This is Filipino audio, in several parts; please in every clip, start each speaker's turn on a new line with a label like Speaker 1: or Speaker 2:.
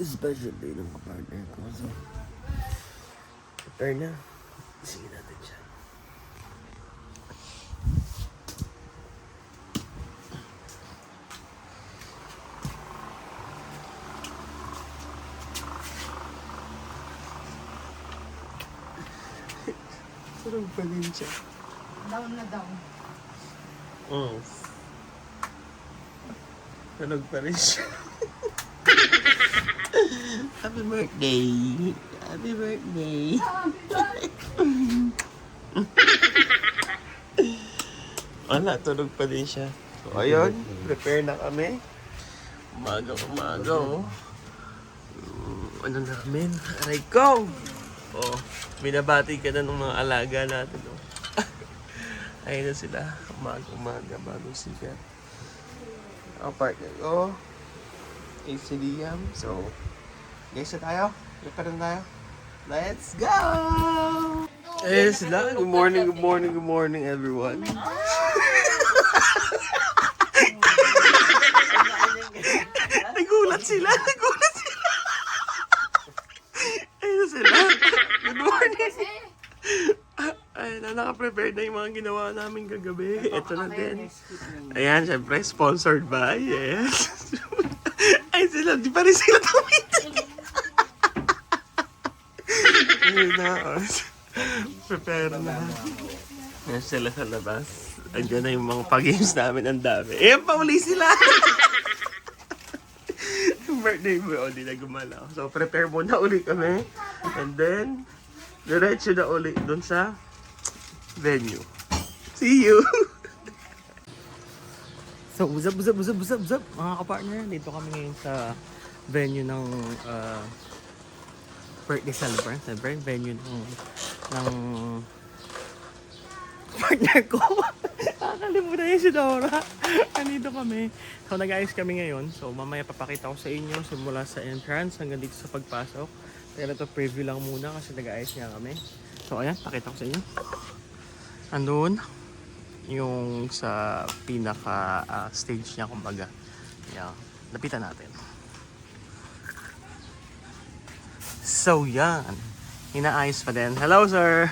Speaker 1: special day ng partner ko. So, prepare na. Sige natin siya. Sarap pa din siya.
Speaker 2: Down na down.
Speaker 1: Sarap pa rin siya. Happy birthday! Happy birthday! Wala, tulog pa din siya. So, ayun, prepare na kami. Umaga, oh. Ano namin? Aray ko! Oh, binabati ka na ng mga alaga natin, oh. Ayun na sila. Umaga, bagong sikat. Ang partner ko. AC Liam. So, guys, na tayo? Prepare na tayo? Let's go! Ayun sila. Good morning, everyone. Nagulat sila. Ayun sila. Good morning. Ayun na, naka-prepare na yung mga ginawa namin kagabi. Ito na din. Ayan, syempre, sponsored by, yes. Ay sila, di pa rin sila tumitin. Ayun na, prepare na. Ayan sila sa labas. Andiyan na yung mga pag-games namin, ang dami. Ayan pa uli sila. Yung birthday mo, hindi na gumalaw. So, prepare muna uli kami. And then, diretso na uli dun sa venue. See you! So, uzap, mga kapartner. Dito kami ngayon sa venue ng birthday celebrant. Venue ng partner ko. Nakakalimutan niya si Dora. Andito kami. So, nag-ayos kami ngayon. So, mamaya papakita ko sa inyo simula sa entrance hanggang dito sa pagpasok. Pero ito preview lang muna kasi nag-ayos nga kami. So, ayan. Pakita ko sa inyo. Andun yung sa pinaka stage niya, kumbaga. Yan. Lapitan natin. So, yan. Inaayos pa din. Hello, sir!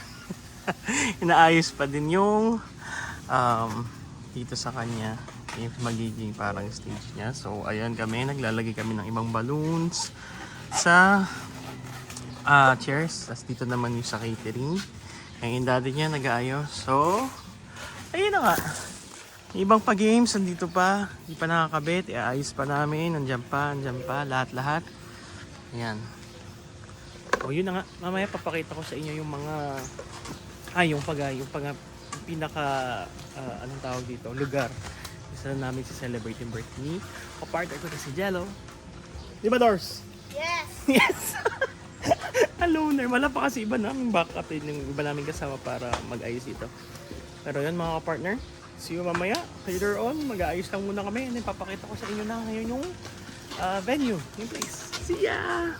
Speaker 1: Inaayos pa din yung dito sa kanya yung magiging parang stage niya. So, ayan kami. Naglalagay kami ng ibang balloons sa chairs. Tapos dito naman yung sa catering. Yung daddy niya nag-aayos. So, ayun na nga. Ibang pa-games, nandito pa. Hindi pa nakakabit. Iayos pa namin. Nandiyan pa. Lahat-lahat. Ayan. O, yun na nga. Mamaya papakita ko sa inyo yung mga yung pinaka anong tawag dito, lugar. Isa na namin celebrate yung birthday ni kapartner ko na si Jello. Di ba, Dors?
Speaker 2: Yes!
Speaker 1: Yes! Aloner. Wala pa kasi iba namin backup yung iba namin kasama para mag-ayos dito. Pero yun mga kapartner, see you mamaya. Later on, mag-aayos lang muna kami. And then papakita ko sa inyo na ngayon yung venue, yung place. See ya!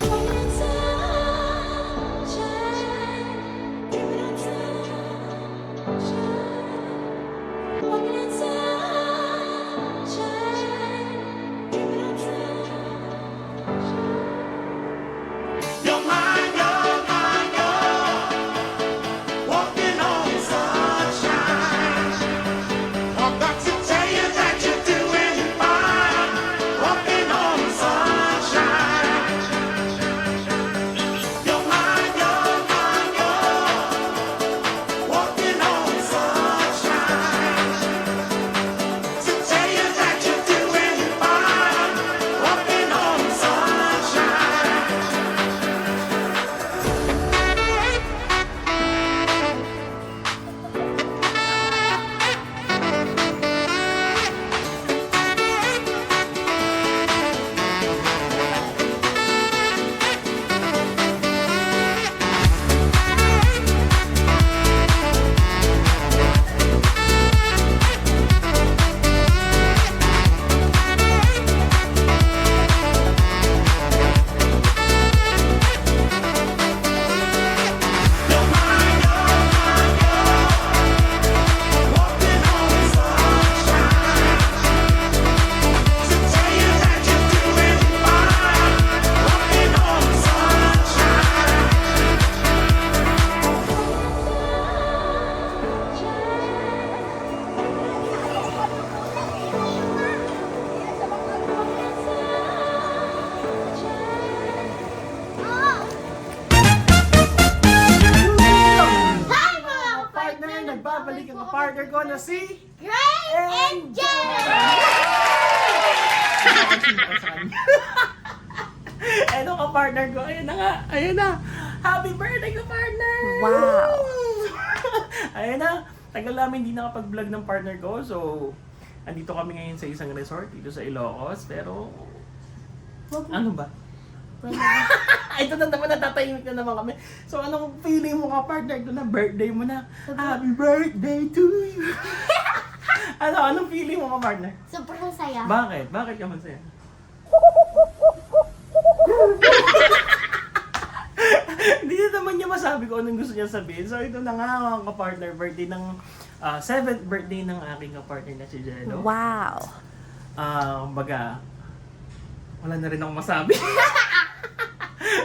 Speaker 3: si...
Speaker 2: Gray and Jen!
Speaker 3: Ano ka partner ko? Ayun na nga. Ayun na. Happy birthday ka partner!
Speaker 4: Wow.
Speaker 3: Ayun na. Tagal namin hindi nakapag-vlog ng partner ko. So, andito kami ngayon sa isang resort dito sa Ilocos. Pero, ano ba? Ito na naman, natatahimik na naman kami. So, anong feeling mo ka partner ko na birthday mo na? Happy birthday to you! Anong feeling mo ka partner?
Speaker 2: Sobrang saya.
Speaker 3: Bakit? Bakit ka masaya? Hindi naman niya masabi kung anong gusto niya sabihin. So ito na nga mga ka-partner, birthday ng 7th birthday ng aking ka-partner na si Jello.
Speaker 4: Wow.
Speaker 3: Baga, wala na rin akong masabi.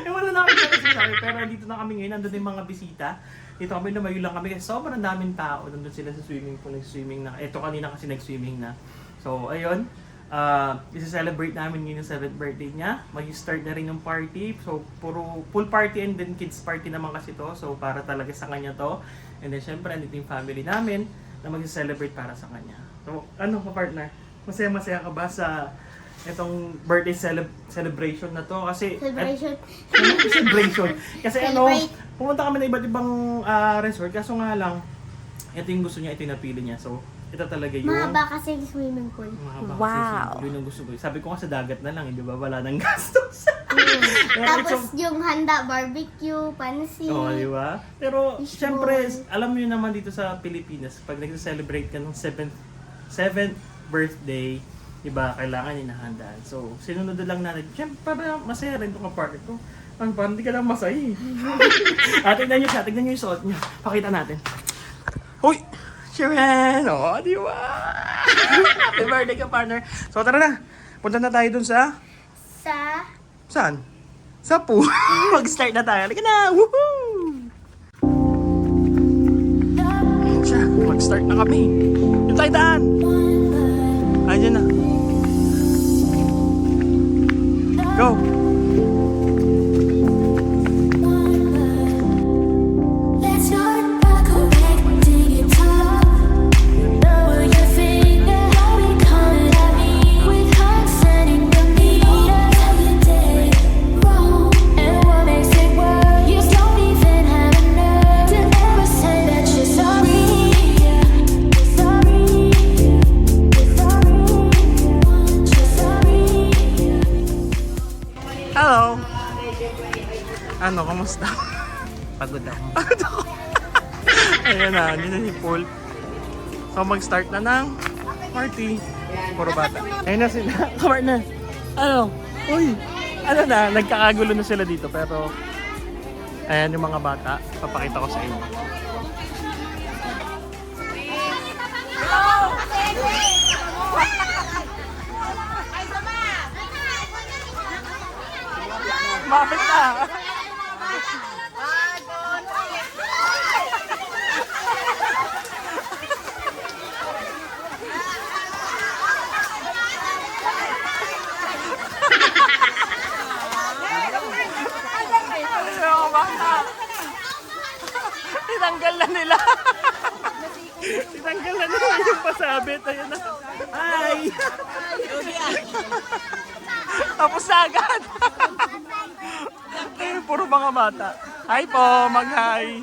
Speaker 3: Wala na akong masabi, pero dito na kami ngayon, nandun yung mga bisita. Dito kami, lumayo lang kami kasi sobrang daming tao. Nandun sila sa swimming pool, nag-swimming na. Ito kanina kasi nag-swimming na. So ayun, isi-celebrate namin ngayon yung 7th birthday niya. Mag-start na rin yung party. So, puro pool party and then kids party naman kasi to. So, para talaga sa kanya to. And then, syempre, andito yung family namin na mag-celebrate para sa kanya. So, ano ka partner? Masaya-masaya ka ba sa itong birthday celebration na to? Kasi,
Speaker 2: Celebration.
Speaker 3: celebration. Kasi
Speaker 2: Celebrate.
Speaker 3: pumunta kami na iba't ibang resort. Kaso nga lang, ito yung gusto niya, ito yung napili niya. So, ito talaga yung...
Speaker 2: Mahaba kasi yung swimming pool.
Speaker 3: Mahaba
Speaker 4: Wow.
Speaker 3: kasi yun ang gusto ko. Sabi ko nga sa dagat na lang, di ba? Wala nang gastos.
Speaker 2: Tapos yung handa, barbecue, pansit.
Speaker 3: Oo, di ba? Pero,
Speaker 2: Fishball.
Speaker 3: syempre, alam niyo naman dito sa Pilipinas, pag nag-celebrate ka ng 7th birthday, di ba, kailangan inahandaan. So, sinunod lang natin. Syempre, para masaya rin itong partner ko. Parang hindi ka lang masaya eh. Tignan niyo siya, tignan niyo yung suot niya. Pakita natin. Hoy! Sharon! O, di ba? Happy birthday ka, partner. So, tara na. Punta na tayo dun sa...
Speaker 2: Sa...
Speaker 3: Saan? Sa pool. Mag-start na tayo. Halika na! Woohoo! Ayan siya. Mag-start na kami. Yung tayo daan. Ayan na. Go!
Speaker 5: Let's start by connecting it up. Know your finger, how we coming at me with hearts sending the meters. How you did wrong, and what makes it worse? You don't even have a nerve to ever say that you're sorry. You're sorry. You're sorry.
Speaker 3: Hello! Ano, kamusta?
Speaker 4: Pagod ako.
Speaker 3: Pagod ako. Ayan na, dito na yung pool. So mag-start na ng party. Puro bata. Ayun na sila. Kapartner. Ano? Uy! Ano na, nagkakagulo na sila dito pero ayan yung mga bata. Papakita ko sa inyo. Bakit na? Ano bata? Tinanggal na nila. Tinanggal na nila yung pasabit. Ayun na. Hi! Tapos na agad. Ay, puro mga bata. Hi po, mag-hi.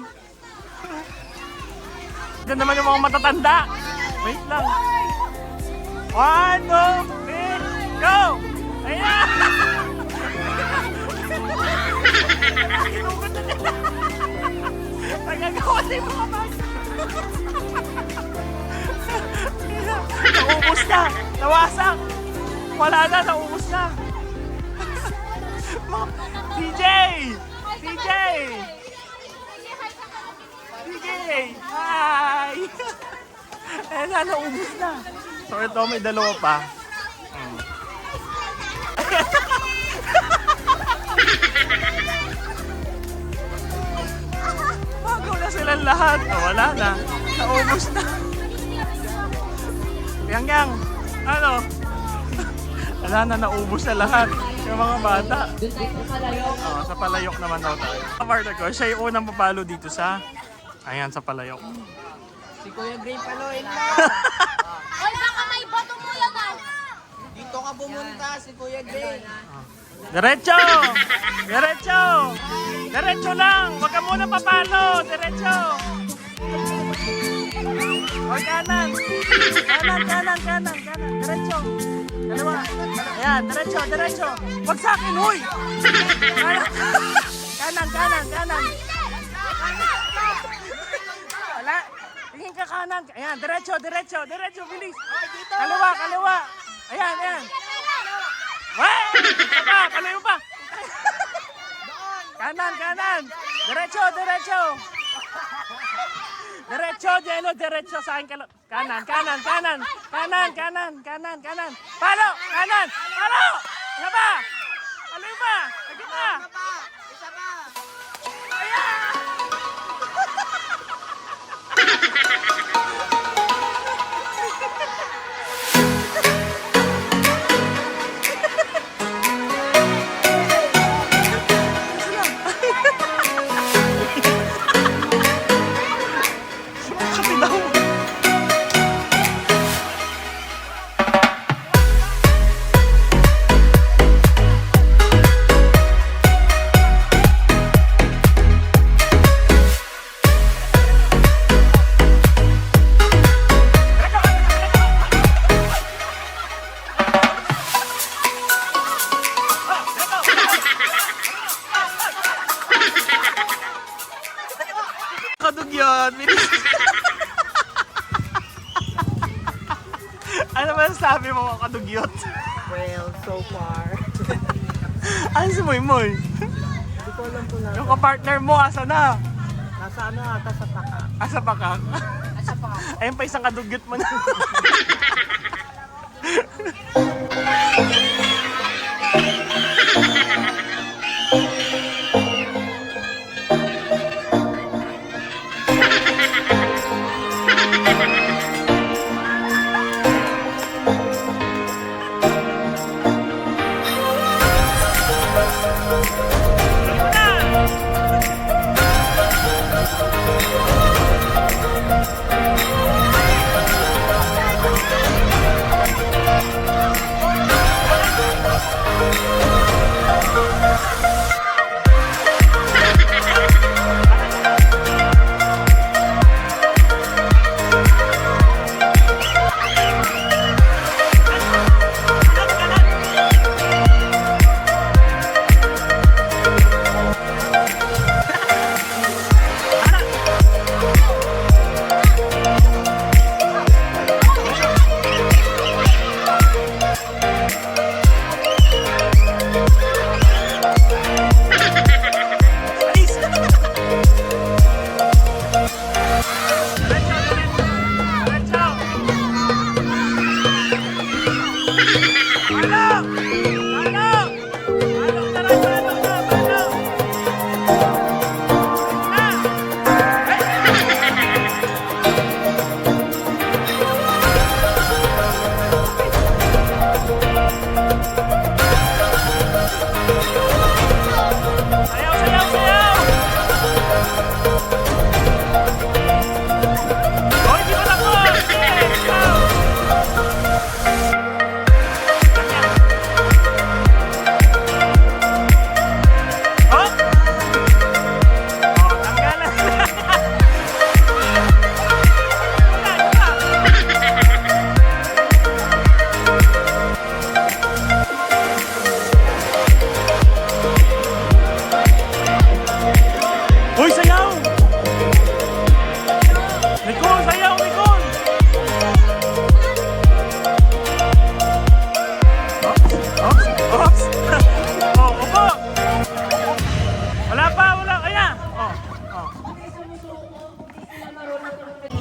Speaker 3: Ito naman yung mga matatanda. Wait lang. 1, 2, 3, go! Ayan! Nagagawa na yung mga bata. Naubos na. Nawasak. Wala na, naubos na. DJ! DJ! DJ! Hi! Eh na, naubos na. So ito, may dalawa pa. Bago na silang lahat. Oh, wala na. Naubos na. Yang, ano? Wala na, naubos na lahat. Yung mga bata. Oh, sa Palayok naman daw tayo. Partner ko, siya yung unang papalo dito sa... Ayan, sa Palayok.
Speaker 4: Si Kuya Gray Paloy na.
Speaker 2: Hoy, baka may bato mo yan ah.
Speaker 4: Dito ka pumunta, si Kuya Gray.
Speaker 3: Diretso! Diretso! Diretso lang! Huwag ka muna papalo! Diretso! O kanan! Kanan, kanan, kanan, kanan! Diretso! Dalawa! Ayan, diretso, diretso! Huwag sa akin, huy! Kanan, kanan, kanan, kanan! Wala! Tingin ka kanan! Ayan, diretso, diretso, diretso! Bilis! Kaliwa, kaliwa! Ayan, ayan! Wey! Ito pa! Palayo pa! Kanan, kanan! Diretso, diretso! Diretso, Jello, diretso sa akin. Kanan, kanan, kanan! Kanan, kanan, kanan, kanan! Palo! Kanan! Palo! Ano ba? Palayo pa! Lagi pa!
Speaker 4: Isa pa!
Speaker 3: Ayan! Kadugyot! Bilis! Ano ba sabi mo mga kadugyot?
Speaker 4: Well, so far.
Speaker 3: Ano si Moy Moy?
Speaker 4: Hindi ko alam po na.
Speaker 3: Yung kapartner mo, asa na?
Speaker 4: Nasa ano ata sa taka.
Speaker 3: Asa pa ka? Ayun pa isang kadugyot mo na.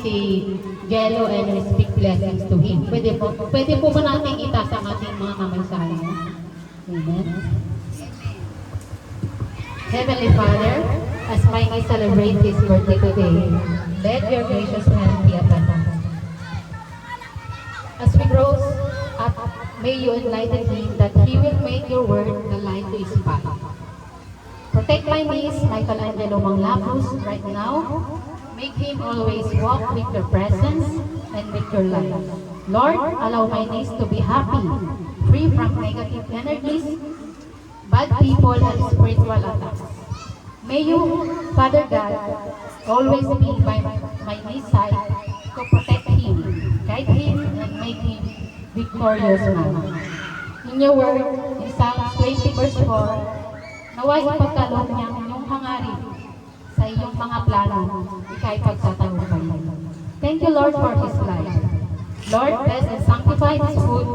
Speaker 6: si Jello and we speak blessings to him. Pwede po ba natin itaas ang ating mga kamay sa kanya? Amen. Heavenly Father, as Mikey celebrates his birthday today, let your gracious hand be upon us. As we grow up, may you enlighten him that he will make your word the light to his path. Protect my niece, Michelangelo Manglapus, right now. Make him always walk with your presence and with your light. Lord, allow my niece to be happy, free from negative energies, bad people, and spiritual attacks. May you, Father God, always be by my niece's side to protect him, guide him, and make him victorious man. In your word, in Psalms 20 verse 4, naway ipagkaloob niya ang inyong hangarin sa iyong mga plano, ikay pagtatagumpay. Thank you, Lord, for his life. Lord, bless and sanctify his food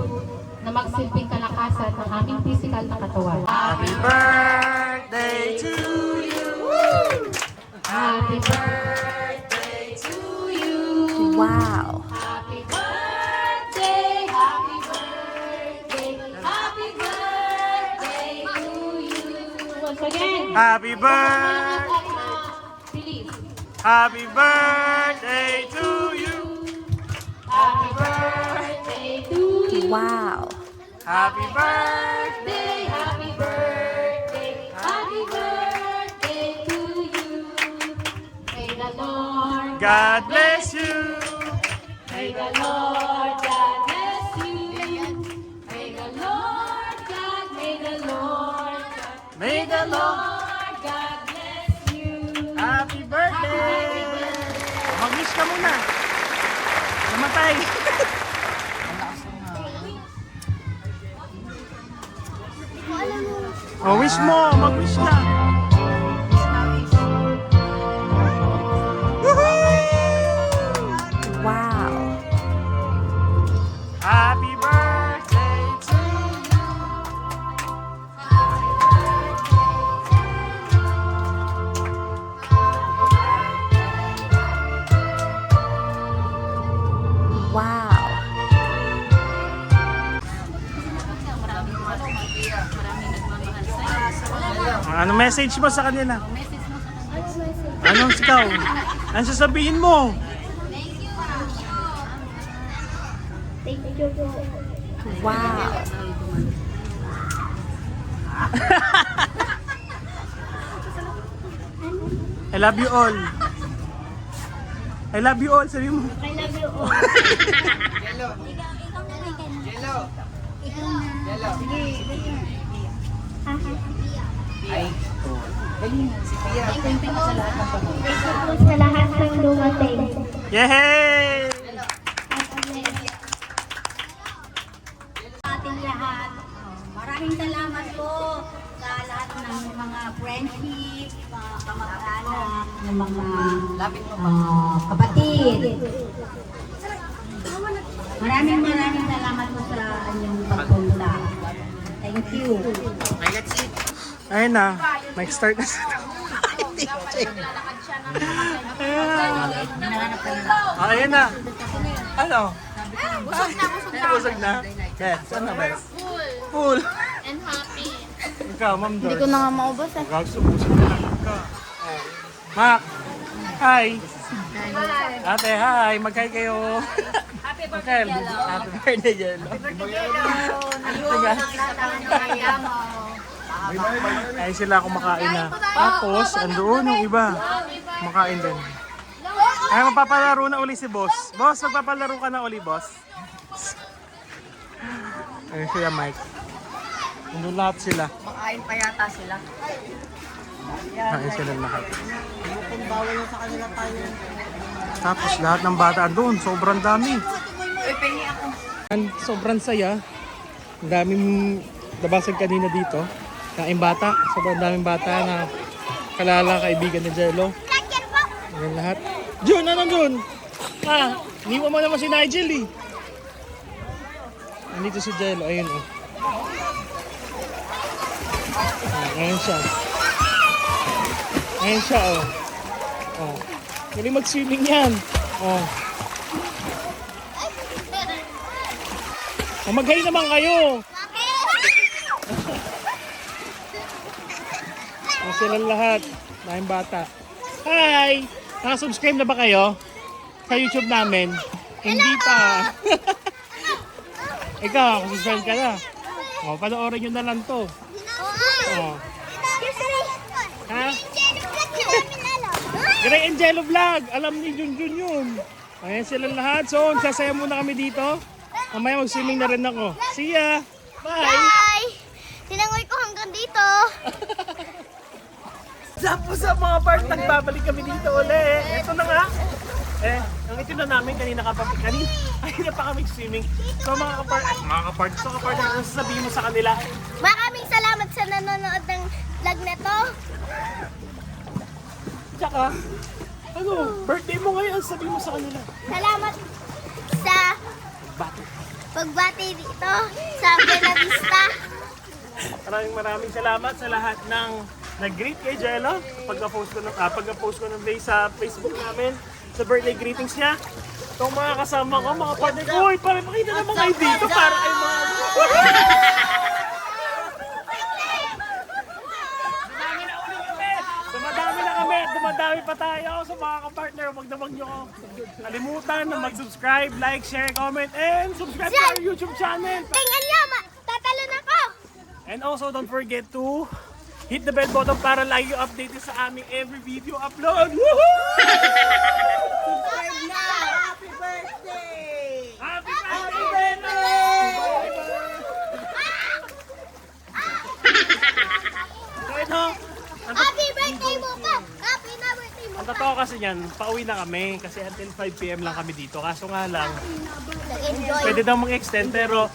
Speaker 6: na magsilbing kalakasan ng aming physical na katawan.
Speaker 3: Happy birthday to you!
Speaker 6: Happy birthday to you!
Speaker 2: Wow.
Speaker 6: Happy birthday, happy birthday, happy birthday to you! Once again,
Speaker 3: Happy birthday!
Speaker 6: Please.
Speaker 3: Happy birthday to you!
Speaker 6: Happy birthday to you!
Speaker 2: Wow.
Speaker 3: Happy birthday!
Speaker 6: Happy birthday, happy birthday to you. May the Lord,
Speaker 3: God bless you!
Speaker 6: may the Lord God bless you. May the Lord God, may the Lord God,
Speaker 3: May the Lord
Speaker 6: Lord God bless you.
Speaker 3: Happy birthday! Mag-wish ka muna. Namatay. Oh, wish mo. Mag-wish na.
Speaker 2: Wow.
Speaker 3: Happy birthday to you.
Speaker 2: Wow.
Speaker 3: Ano message mo sa kanila? Anong ikaw? Ano sasabihin mo?
Speaker 2: Wow.
Speaker 3: I love you all. I love you all. Sabi mo.
Speaker 2: I love you all.
Speaker 7: sa lahat ng dumating.
Speaker 3: Yay!
Speaker 7: Ating lahat, maraming salamat po sa lahat ng mga friendship, kamag-anak, ng mga kapatid. Maraming salamat po sa inyong pagpunta. Thank you.
Speaker 3: Ayun na. Nag-start na siya. Ayun na. Ano? Busog na. Yes, ano ba? Full.
Speaker 2: And happy.
Speaker 3: Ikaw, Ma'am Dor.
Speaker 2: Hindi ko na nga maubos eh.
Speaker 3: Busog na lang ka. Oh. Mac. Hi. Ate, hi. Mag-hi kayo. Happy birthday, Jello. Happy birthday, Jello. Ay sila kumakain na. Tapos, andoon yung iba. Kumakain din. Ay, magpapalaro na uli si Boss. Boss, magpapalaro ka na uli, Boss. Ayun sila, Mike. Andun lahat sila.
Speaker 4: Makain pa yata sila.
Speaker 3: Ayun sila lahat. Tapos lahat ng bata andun. Sobrang dami. Sobrang saya. Ang daming nabasag kanina dito. Kaing bata. Sobrang daming bata na kalala kaibigan ni Jello. Ayan lahat. Jun, ano Jun? Ah, iniwan mo naman si Nigel eh. Nandito si Jello. Ayun oh. Ayan siya. Ayan siya oh. Oh. Galing mag-swimming yan. Oh. Oh, mag-hi naman kayo. Oh, sila lahat. Daming bata. Hi! Nakasubscribe na ba kayo? Sa YouTube namin? Hindi pa. Ikaw, subscribe ka na. Oh, panoorin nyo na lang to. Oh. Ha? Gray and Jello Vlog. Alam ni Junjun yun. Ayan sila lahat. So, sasaya muna kami dito. Mamaya mag-swimming na rin ako. See ya! Bye!
Speaker 2: Bye! Tinangoy ko hanggang dito.
Speaker 3: Sapo sa mga part, nagbabalik kami dito ulit. Ito na nga. Ang itim na namin kanina kanina pa kami swimming. So mga kapart, ano sasabihin mo sa kanila?
Speaker 2: Maraming salamat sa nanonood ng vlog na to.
Speaker 3: Tsaka, birthday mo ngayon, sabihin mo sa kanila.
Speaker 2: Salamat sa pagbati dito sa Buena Vista.
Speaker 3: Maraming salamat sa lahat ng nag-greet kay Jello. Pagka-post ko ng day sa Facebook namin, sa birthday greetings niya. Itong mga kasama ko, mga partner ko, uy, para makita naman kayo dito, para kayo mga... Dumadami pa tayo sa mga kapartner. Huwag niyo kalimutan na mag-subscribe, like, share, comment, and subscribe to our YouTube channel.
Speaker 2: Tingnan niyo, tatalon ako.
Speaker 3: And also, don't forget to hit the bell button para lagi yung updated sa aming every video upload. Woohoo!
Speaker 4: Subscribe na! Happy birthday!
Speaker 3: Happy birthday! So ito,
Speaker 2: Happy birthday mo pa. Happy na birthday mo
Speaker 3: ang
Speaker 2: pa.
Speaker 3: totoo kasi niyan, pauwi na kami kasi until 5 PM lang kami dito. Kaso nga lang,
Speaker 2: Nag-enjoy.
Speaker 3: pwede daw mag-extend pero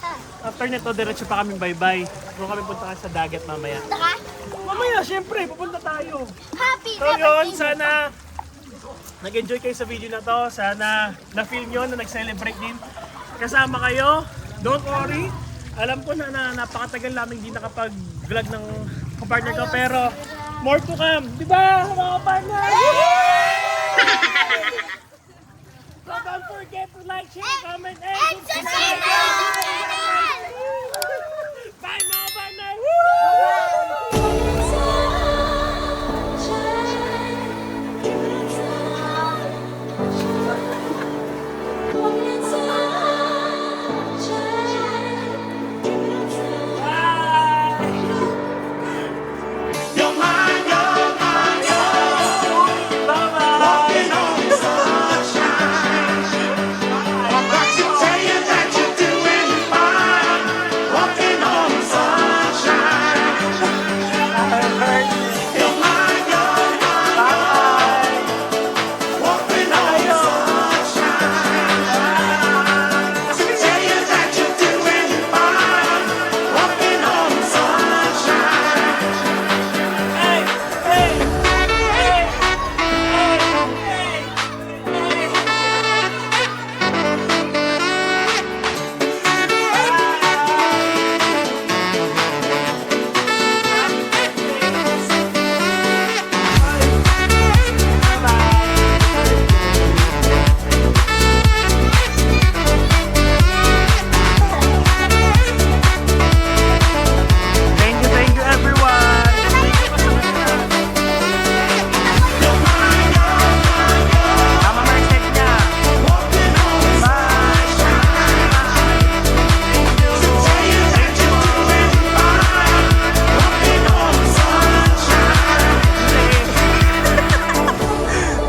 Speaker 3: after nito, diretso pa kami bye-bye. Doon kami punta sa dagat mamaya.
Speaker 2: Saka,
Speaker 3: Mamaya, syempre, pupunta tayo.
Speaker 2: happy
Speaker 3: So
Speaker 2: na
Speaker 3: yun,
Speaker 2: birthday mo.
Speaker 3: sana nag-enjoy kayo sa video na to. Sana na-feel nyo na nag-celebrate din. Kasama kayo. Don't worry. Alam ko na napakatagal namin hindi nakapag-vlog ng kapartner ko. Pero more to come. Diba, mga kapartner? So don't forget to like, share, comment, and
Speaker 2: And
Speaker 3: subscribe.
Speaker 2: subscribe!
Speaker 3: Bye, mga kapartner! Thank you everyone. Mama Marcet niya.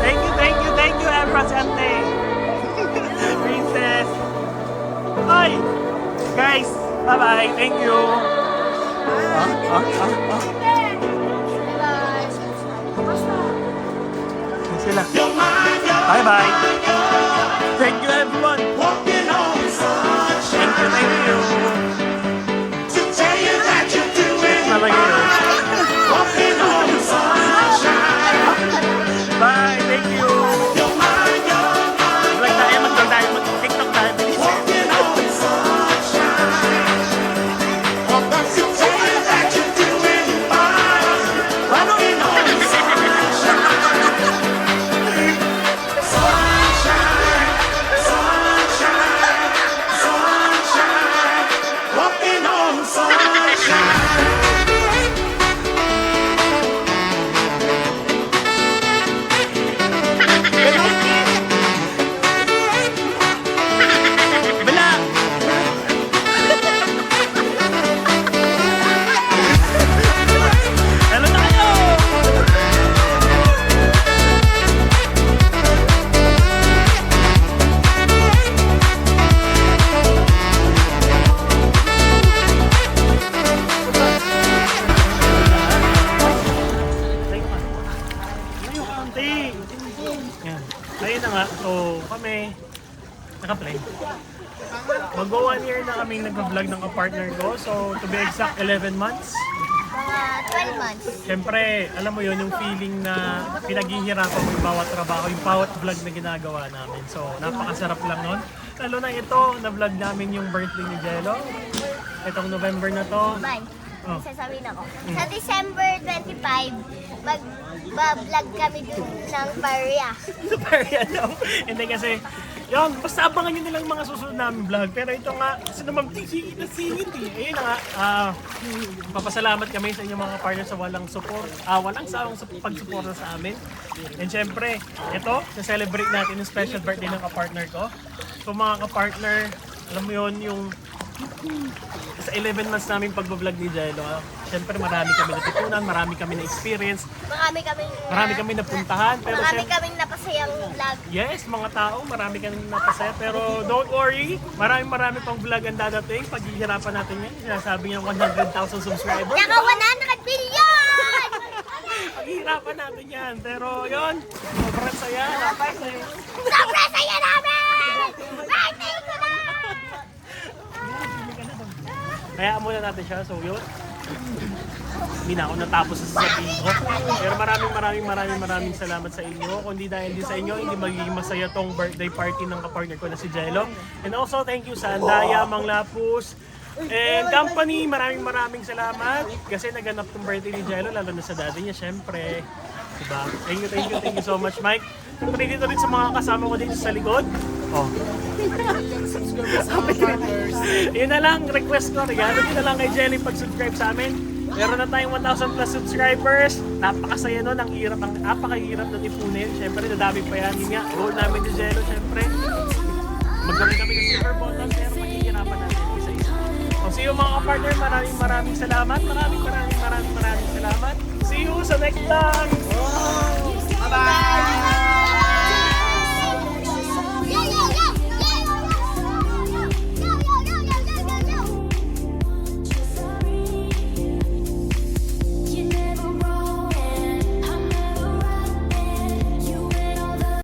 Speaker 3: Thank you, Empressante. Princess. Bye. Guys, bye-bye. Thank you. Sila. Bye-bye. Thank you, everyone. Thank you. Talaga yun. Bye, thank you. Vlog tayo, mag-TikTok tayo. Naka-play. Mag-go 1 year na kami nag-vlog ng kapartner ko. So, to be exact, 11 months.
Speaker 2: Mga 12 months.
Speaker 3: Siyempre, alam mo yon yung feeling na pinaghihirapan mo yung bawat trabaho, yung bawat vlog na ginagawa namin. So, napakasarap lang nun. Lalo na ito, na-vlog namin yung birthday ni Jello. Itong November na to.
Speaker 2: Bye.
Speaker 3: Oh.
Speaker 2: Sasabihin ako. Sa December 25, mag-vlog kami dun ng Paria.
Speaker 3: Super yan. Hindi kasi, yun, basta abangan nyo nilang mga susunod namin vlog. Pero ito nga, kasi naman singit na singit eh. Ayun na nga, papasalamat kami sa inyong mga partner sa walang support, walang sawang pag-suporta sa amin. And syempre, ito, na-celebrate natin yung special birthday ng kapartner ko. So mga kapartner, alam mo yun, yung sa 11 months namin pag-vlog ni Jello, syempre marami kami natutunan, marami kami na-experience, marami kami napuntahan, pero
Speaker 2: Marami kaming napasayang vlog.
Speaker 3: yes, mga tao, marami kami napasaya, pero don't worry, marami pang vlog ang dadating, paghihirapan natin yan, sinasabi niya 100,000 subscribers.
Speaker 2: Naka 100 billion!
Speaker 3: Paghihirapan natin yan, pero yun, sobrang saya, napasaya.
Speaker 2: Sobrang saya namin! Birthday ko na!
Speaker 3: Kaya muna natin siya, so yun. Hindi na ako natapos sa sasabihin ko. Pero maraming salamat sa inyo. Kung di dahil din sa inyo, hindi magiging masaya tong birthday party ng kapartner ko na si Jello. And also, thank you sa Andaya, Mang Lapus, and company. Maraming salamat. Kasi naganap tong birthday ni Jello, lalo na sa daddy niya, syempre. Diba? Thank you so much, Mike. Siyempre dito rin sa mga kasama ko dito sa likod. Oh. Yun na lang, request ko. Regalo din na lang kay Jelly pag-subscribe sa amin. Meron na tayong 1,000 plus subscribers. Napakasaya nun. Napakahirap nun ipunin. Siyempre, dadami pa yan. Yun nga, goal namin ni Jello, siyempre. Magkawin kami ng silver button, pero maghihirapan natin isa-isa. So, see you mga partner. Maraming salamat. Maraming salamat. See you sa next vlog.